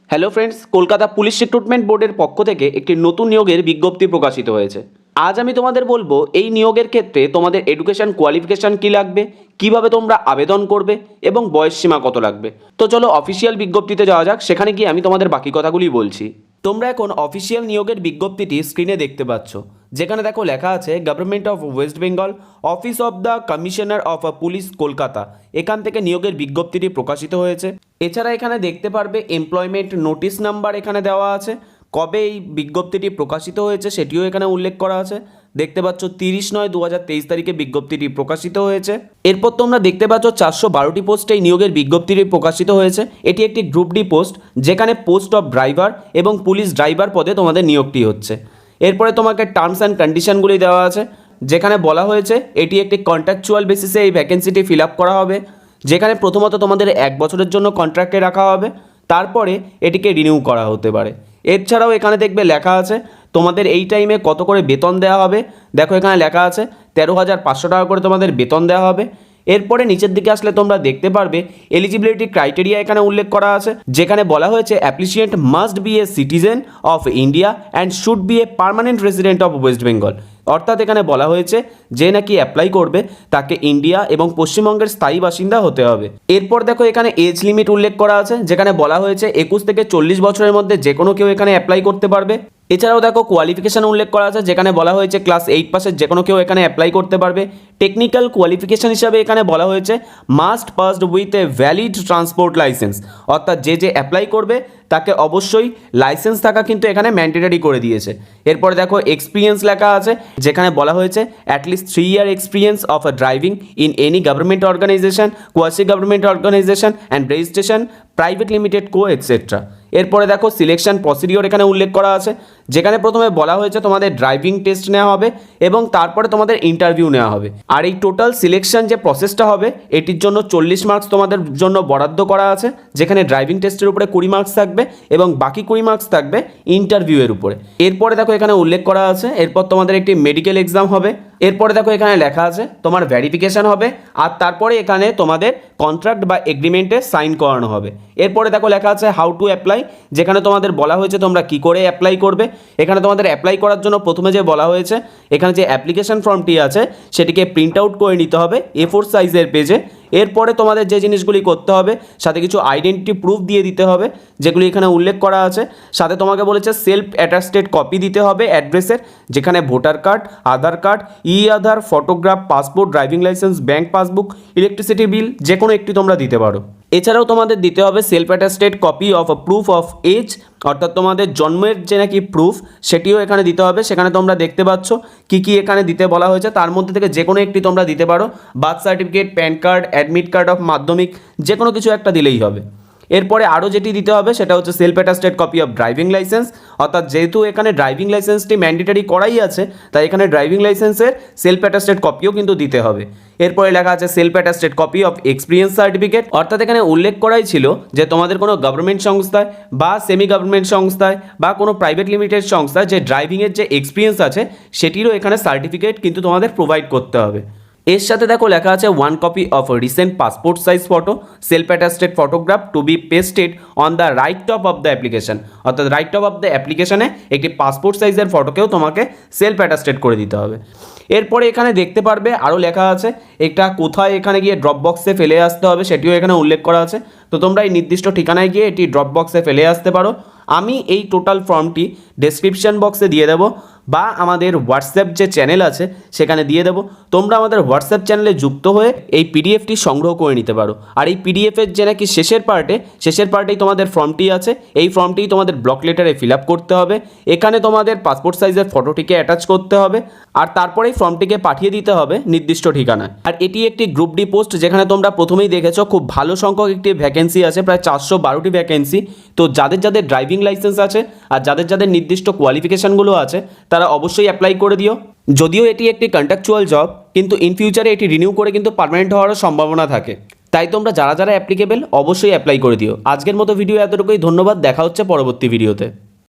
Hello friends, Kolkata police recruitment বোর্ডের পক্ষ থেকে একটি নতুন নিয়োগের বিজ্ঞপ্তি প্রকাশিত হয়েছে। আজ আমি তোমাদের বলবো এই নিয়োগের ক্ষেত্রে তোমাদের এডুকেশন কোয়ালিফিকেশান কী লাগবে, কিভাবে তোমরা আবেদন করবে এবং বয়সসীমা কত লাগবে। তো চলো অফিসিয়াল বিজ্ঞপ্তিতে যাওয়া যাক, সেখানে গিয়ে আমি তোমাদের বাকি কথাগুলি বলছি। তোমরা এখন অফিসিয়াল নিয়োগের বিজ্ঞপ্তিটি স্ক্রিনে দেখতে পাচ্ছ, যেখানে দেখো লেখা আছে government of West Bengal, office of the commissioner of police Kolkata. এখান থেকে নিয়োগের বিজ্ঞপ্তিটি প্রকাশিত হয়েছে। এছাড়া এখানে দেখতে পারবে এমপ্লয়মেন্ট নোটিশ নাম্বার এখানে দেওয়া আছে, কবে এই বিজ্ঞপ্তিটি প্রকাশিত হয়েছে সেটিও এখানে উল্লেখ করা আছে। দেখতে পাচ্ছ 30/9/2023 তারিখে বিজ্ঞপ্তিটি প্রকাশিত হয়েছে। এরপর তোমরা দেখতে পাচ্ছ 412টি পোস্টে এই নিয়োগের বিজ্ঞপ্তিটি প্রকাশিত হয়েছে। এটি একটি গ্রুপ ডি পোস্ট, যেখানে পোস্ট অফ ড্রাইভার এবং পুলিশ ড্রাইভার পদে তোমাদের নিয়োগটি হচ্ছে। এরপরে তোমাকে টার্মস অ্যান্ড কন্ডিশনগুলি দেওয়া আছে, যেখানে বলা হয়েছে এটি একটি কন্ট্রাকচুয়াল বেসিসে এই ভ্যাকেন্সিটি ফিল আপ করা হবে, যেখানে প্রথমত তোমাদের 1 বছরের জন্য কন্ট্রাক্টে রাখা হবে, তারপরে এটিকে রিনিউ করা হতে পারে। এছাড়াও এখানে দেখবে লেখা আছে তোমাদের এই টাইমে কত করে বেতন দেওয়া হবে। দেখো এখানে লেখা আছে 13,500 টাকা করে তোমাদের বেতন দেওয়া হবে। এরপরে নিচের দিকে আসলে তোমরা দেখতে পারবে এলিজিবিলিটি ক্রাইটেরিয়া এখানে উল্লেখ করা আছে, যেখানে বলা হয়েছে applicant must be a citizen of India and should be a permanent resident of West Bengal. অর্থাৎ এখানে বলা হয়েছে যে নাকি অ্যাপ্লাই করবে তাকে ইন্ডিয়া এবং পশ্চিমবঙ্গের স্থায়ী বাসিন্দা হতে হবে। এরপর দেখো এখানে এজ লিমিট উল্লেখ করা আছে, যেখানে বলা হয়েছে 21 থেকে 40 বছরের মধ্যে যে কোনো কেউ এখানে অ্যাপ্লাই করতে পারবে। এছাড়াও দেখো কোয়ালিফিকেশান উল্লেখ করা আছে, যেখানে বলা হয়েছে ক্লাস 8 পাসের যে কোনো কেউ এখানে অ্যাপ্লাই করতে পারবে। টেকনিক্যাল কোয়ালিফিকেশান হিসাবে এখানে বলা হয়েছে must passed with a valid transport licence. অর্থাৎ যে অ্যাপ্লাই করবে তাকে অবশ্যই লাইসেন্স থাকা কিন্তু এখানে ম্যান্ডেটারি করে দিয়েছে। এরপরে দেখো এক্সপিরিয়েন্স লেখা আছে, যেখানে বলা হয়েছে at least 3 year experience of a driving in any government organisation, quasi government organisation and registration private limited co etcetera. এরপরে দেখো সিলেকশন প্রসিডিওর এখানে উল্লেখ করা আছে, যেখানে প্রথমে বলা হয়েছে তোমাদের ড্রাইভিং টেস্ট নেওয়া হবে এবং তারপরে তোমাদের ইন্টারভিউ নেওয়া হবে। আর এই টোটাল সিলেকশন যে প্রসেসটা হবে এটির জন্য 40 মার্কস তোমাদের জন্য বরাদ্দ করা আছে, যেখানে ড্রাইভিং টেস্টের উপরে 20 মার্কস থাকবে এবং বাকি 20 মার্কস থাকবে ইন্টারভিউয়ের উপরে। এরপরে দেখো এখানে উল্লেখ করা আছে এরপর তোমাদের একটি মেডিকেল এক্সাম হবে। এরপরে দেখো এখানে লেখা আছে তোমার ভেরিফিকেশান হবে, আর তারপরে এখানে তোমাদের কন্ট্রাক্ট বা এগ্রিমেন্টে সাইন করানো হবে। এরপরে দেখো লেখা আছে হাউ টু অ্যাপ্লাই, যেখানে তোমাদের বলা হয়েছে তোমরা কি করে অ্যাপ্লাই করবে। এখানে তোমাদের অ্যাপ্লাই করার জন্য প্রথমে যে বলা হয়েছে এখানে যে অ্যাপ্লিকেশন ফর্মটি আছে সেটিকে প্রিন্ট আউট করে নিতে হবে A4 সাইজের পেজে। এরপরে তোমাদের যে জিনিসগুলি করতে হবে সাথে কিছু আইডেন্টিটি প্রুফ দিয়ে দিতে হবে, যেগুলি এখানে উল্লেখ করা আছে। সাথে তোমাকে বলেছে সেলফ অ্যাটাস্টেড কপি দিতে হবে অ্যাড্রেসের, যেখানে voter card, Aadhaar card, Aadhaar, photograph, passport, driving licence, bank passbook, electricity bill যে কোনো একটি তোমরা দিতে পারো। এছাড়াও তোমাদের দিতে হবে self attested copy of proof of age, অর্থাৎ তোমাদের জন্মের যে নাকি প্রুফ সেটিও এখানে দিতে হবে। সেখানে তোমরা দেখতে পাচ্ছ কি কি এখানে দিতে বলা হয়েছে, তার মধ্যে থেকে যে কোনো একটি তোমরা দিতে পারো। Birth certificate, pan card, admit card of মাধ্যমিক যে কোনো কিছু একটা দিলেই হবে। এরপরে আরও যেটি দিতে হবে সেটা হচ্ছে self attested copy of driving licence, অর্থাৎ যেহেতু এখানে ড্রাইভিং লাইসেন্সটি ম্যান্ডেটারি করাই আছে তাই এখানে ড্রাইভিং লাইসেন্সের সেলফ অ্যাটাস্টেড কপিও কিন্তু দিতে হবে। এরপরে লেখা আছে self attested copy of experience certificate, অর্থাৎ এখানে উল্লেখ করাই ছিল যে তোমাদের কোনো গভর্নমেন্ট সংস্থায় বা সেমি গভর্নমেন্ট সংস্থায় বা কোনো প্রাইভেট লিমিটেড সংস্থায় যে ড্রাইভিংয়ের যে এক্সপিরিয়েন্স আছে সেটিরও এখানে সার্টিফিকেট কিন্তু তোমাদের প্রোভাইড করতে হবে। এর সাথে দেখো লেখা আছে 1 copy of recent passport size photo, self attested photograph to be pasted on the right top of the application. অর্থাৎ রাইট টপ অফ দ্য অ্যাপ্লিকেশনে একটি পাসপোর্ট সাইজের ফটোকেও তোমাকে সেলফ অ্যাটাস্টেড করে দিতে হবে। এরপরে এখানে দেখতে পারবে আরও লেখা আছে এটা কোথায় এখানে গিয়ে ড্রপ বক্সে ফেলে আসতে হবে সেটিও এখানে উল্লেখ করা আছে। তো তোমরা এই নির্দিষ্ট ঠিকানায় গিয়ে এটি ড্রপ বক্সে ফেলে আসতে পারো। আমি এই টোটাল ফর্মটি ডেসক্রিপশন বক্সে দিয়ে দেবো বা আমাদের হোয়াটসঅ্যাপ যে চ্যানেল আছে সেখানে দিয়ে দেবো। তোমরা আমাদের হোয়াটসঅ্যাপ চ্যানেলে যুক্ত হয়ে এই পিডিএফটি সংগ্রহ করে নিতে পারো। আর এই পিডিএফের যে নাকি শেষের পার্টেই তোমাদের ফর্মটি আছে, এই ফর্মটি তোমাদের ব্লক লেটারে ফিল আপ করতে হবে। এখানে তোমাদের পাসপোর্ট সাইজের ফটোটিকে অ্যাটাচ করতে হবে আর তারপরেই ফর্মটিকে পাঠিয়ে দিতে হবে নির্দিষ্ট ঠিকানায়। আর এটি একটি গ্রুপ ডি পোস্ট, যেখানে তোমরা প্রথমেই দেখেছো খুব ভালো সংখ্যক একটি ভ্যাকেন্সি আছে, প্রায় 412টি ভ্যাকেন্সি। তো যাদের ড্রাইভিং লাইসেন্স আছে আর যাদের নির্দিষ্ট কোয়ালিফিকেশানগুলো আছে তারা অবশ্যই অ্যাপ্লাই করে দিও। যদিও এটি একটি কন্ট্রাকচুয়াল জব, কিন্তু ইন ফিউচারে এটি রিনিউ করে কিন্তু পার্মানেন্ট হওয়ারও সম্ভাবনা থাকে। তাই তোমরা যারা অ্যাপ্লিকেবল অবশ্যই অ্যাপ্লাই করে দিও। আজকের মতো ভিডিও এতটুকুই, ধন্যবাদ, দেখা হচ্ছে পরবর্তী ভিডিওতে।